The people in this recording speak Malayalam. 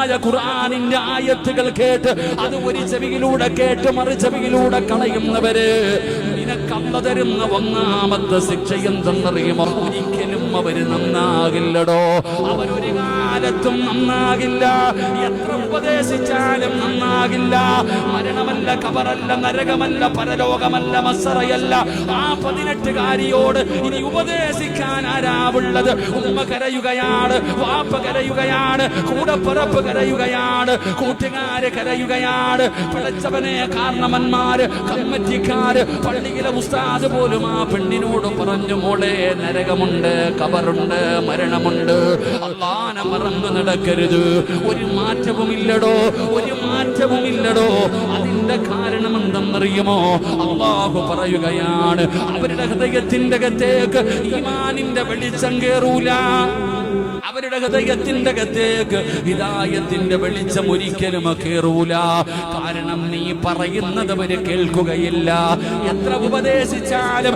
പരിശുദ്ധമായ ഖുർആനിന്റെ ആയത്തുകൾ കേട്ട് അത് ഒരു ചെവിയിലൂടെ കേട്ട് മറു ചെവിയിലൂടെ കളയുന്നവര് നിനക്കല്ല തരുന്ന ഒന്നാമത്തെ ശിക്ഷ എന്തെന്നറിയുമോ? ഒരിക്കലും അവര് നന്നാകില്ലടോ. അവരൊരു കാലത്തും നന്നാകില്ല. എത്ര ഉപദേശിച്ചാലും നന്നാകില്ല. മരണമല്ല, കബറല്ല, നരകമല്ല, പരലോകമല്ല, മസ്സറയല്ല. ആ 18കാരിയോട് ഇനി ഉപദേശിക്കാൻ ആരാവുള്ളത്? ഉമ്മ കരയുകയാണ്, വാപ്പ കരയുകയാണ്, കൂടപ്പിറപ്പ് കരയുകയാണ്, കൂട്ടുകാര് കരയുകയാണ്, പിഴച്ചവനെ കാരണവന്മാര്, കമ്മിറ്റിക്കാര്, പള്ളിയിലെ ഉസ്താദ് പോലും ആ പെണ്ണിനോട് പറഞ്ഞു, മോളെ നരകമുണ്ട്, കബറുണ്ട്, മരണമുണ്ട്, അല്ലാഹനെ മറന്നു നടക്കരുത്. ഒരു മാറ്റവുമില്ലടോ, ഒരു മാറ്റവുമില്ലടോ. അതിന്റെ കാരണം എന്തെന്നറിയുമോ? അല്ലാഹു പറയുകയാണ്, അവരുടെ ഹൃദയത്തിന്റെ അകത്തേക്ക് ഈമാനിന്റെ വെളിച്ചം കേറൂല. അവരുടെ ഹൃദയത്തിന്റെ അകത്തേക്ക് ഹിദായത്തിന്റെ വെളിച്ചം ഒരിക്കലും കേറൂല. കാരണം നീ പറയുന്നത് അവര് കേൾക്കുകയില്ല. എത്ര ഉപദേശിച്ചാലും